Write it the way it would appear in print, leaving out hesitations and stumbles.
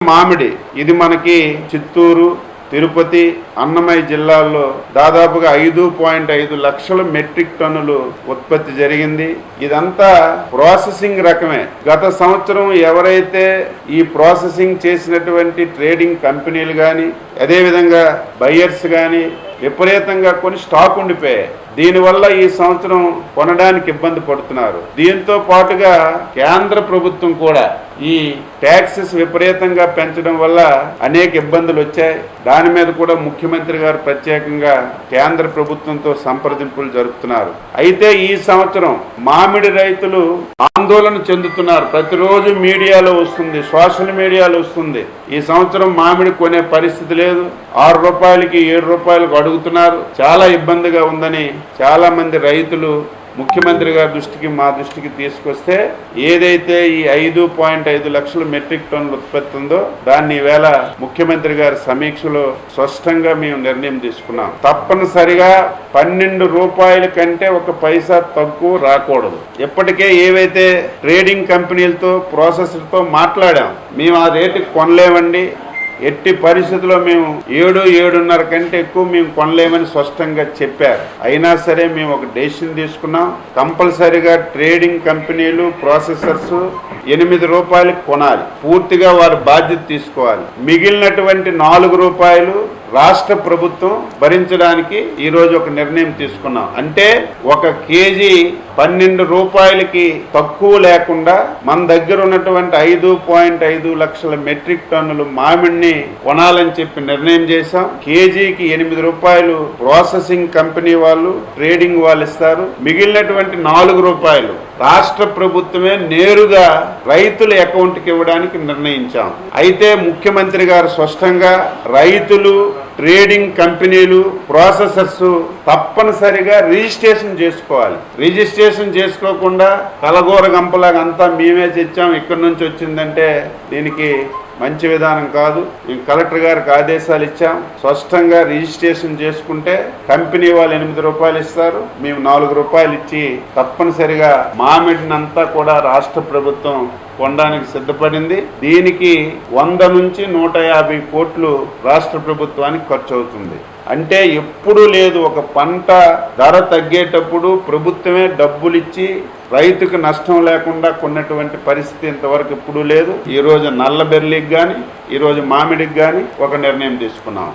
మామిడి ఇది మనకి చిత్తూరు, తిరుపతి, అన్నమయ్య జిల్లాల్లో దాదాపుగా 5.5 లక్షల మెట్రిక్ టన్నులు ఉత్పత్తి జరిగింది. ఇదంతా ప్రాసెసింగ్ రకమే. గత సంవత్సరం ఎవరైతే ఈ ప్రాసెసింగ్ చేసినటువంటి ట్రేడింగ్ కంపెనీలు కానీ అదేవిధంగా బయ్యర్స్ కానీ విపరీతంగా కొని స్టాక్ ఉండిపోయాయి. దీనివల్ల ఈ సంవత్సరం కొనడానికి ఇబ్బంది పడుతున్నారు. దీంతో పాటుగా కేంద్ర ప్రభుత్వం కూడా ఈ ట్యాక్సెస్ విపరీతంగా పెంచడం వల్ల అనేక ఇబ్బందులు వచ్చాయి. దాని మీద కూడా ముఖ్యమంత్రి గారు ప్రత్యేకంగా కేంద్ర ప్రభుత్వంతో సంప్రదింపులు జరుపుతున్నారు. అయితే ఈ సంవత్సరం మామిడి రైతులు ఆందోళన చెందుతున్నారు. ప్రతిరోజు మీడియాలో వస్తుంది, సోషల్ మీడియాలో వస్తుంది. ఈ సంవత్సరం మామిడి కొనే పరిస్థితి లేదు, 6 రూపాయలకి 7 రూపాయలకు అడుగుతున్నారు. చాలా ఇబ్బందిగా ఉందని చాలా మంది రైతులు ముఖ్యమంత్రి గారి దృష్టికి మా దృష్టికి తీసుకొస్తే ఏదైతే ఈ 5.5 లక్షల మెట్రిక్ టన్నుల ఉత్పత్తి ఉందో దాన్ని ఈవేళ ముఖ్యమంత్రి గారి సమీక్షలో స్పష్టంగా మేము నిర్ణయం తీసుకున్నాం. తప్పనిసరిగా 12 రూపాయల కంటే 1 పైసా తక్కువ రాకూడదు. ఇప్పటికే ఏవైతే ట్రేడింగ్ కంపెనీలతో ప్రాసెసర్తో మాట్లాడాం, మేము ఆ రేటుకి కొనలేమండి, ఎట్టి పరిస్థితుల్లో మేము 7-7.5 కంటే ఎక్కువ మేము కొనలేమని స్పష్టంగా చెప్పారు. అయినా సరే మేము ఒక డెసిషన్ తీసుకున్నాం. కంపల్సరీగా ట్రేడింగ్ కంపెనీలు, ప్రాసెసర్స్ 8 రూపాయలకు కొనాలి. పూర్తిగా వారి బాధ్యత తీసుకోవాలి. మిగిలినటువంటి 4 రూపాయలు రాష్ట్ర ప్రభుత్వం భరించడానికి ఈరోజు ఒక నిర్ణయం తీసుకున్నాం. అంటే 1 కేజీ 12 రూపాయలకి తక్కువ లేకుండా మన దగ్గర ఉన్నటువంటి 5.5 లక్షల మెట్రిక్ టన్నులు మామిడిని కొనాలని చెప్పి నిర్ణయం చేశాం. కేజీకి 8 రూపాయలు ప్రాసెసింగ్ కంపెనీ వాళ్ళు, ట్రేడింగ్ వాళ్ళు ఇస్తారు. మిగిలినటువంటి 4 రూపాయలు రాష్ట్ర ప్రభుత్వమే నేరుగా రైతుల అకౌంట్కి ఇవ్వడానికి నిర్ణయించాం. అయితే ముఖ్యమంత్రి గారు స్పష్టంగా రైతులు, ట్రేడింగ్ కంపెనీలు, ప్రాసెసర్స్ తప్పనిసరిగా రిజిస్ట్రేషన్ చేసుకోవాలి. రిజిస్ట్రేషన్ చేసుకోకుండా కలగూర గంపలాగా అంతా మేమే తెచ్చాం, ఇక్కడి నుంచి వచ్చిందంటే దీనికి మంచి విధానం కాదు. మేము కలెక్టర్ గారికి ఆదేశాలు ఇచ్చాం. స్పష్టంగా రిజిస్ట్రేషన్ చేసుకుంటే కంపెనీ వాళ్ళు 8 రూపాయలు ఇస్తారు, మేము 4 రూపాయలు ఇచ్చి తప్పనిసరిగా మామిడినంతా కూడా రాష్ట్ర ప్రభుత్వం కొనడానికి సిద్ధపడింది. దీనికి 100 నుంచి 150 కోట్లు రాష్ట్ర ప్రభుత్వానికి ఖర్చు అవుతుంది. అంటే ఎప్పుడూ లేదు, ఒక పంట ధర తగ్గేటప్పుడు ప్రభుత్వమే డబ్బులు ఇచ్చి రైతుకు నష్టం లేకుండా కొన్నటువంటి పరిస్థితి ఇంతవరకు ఎప్పుడూ లేదు. ఈరోజు నల్ల బెర్లీకి కానీ ఈరోజు మామిడికి కానీ ఒక నిర్ణయం తీసుకున్నాం.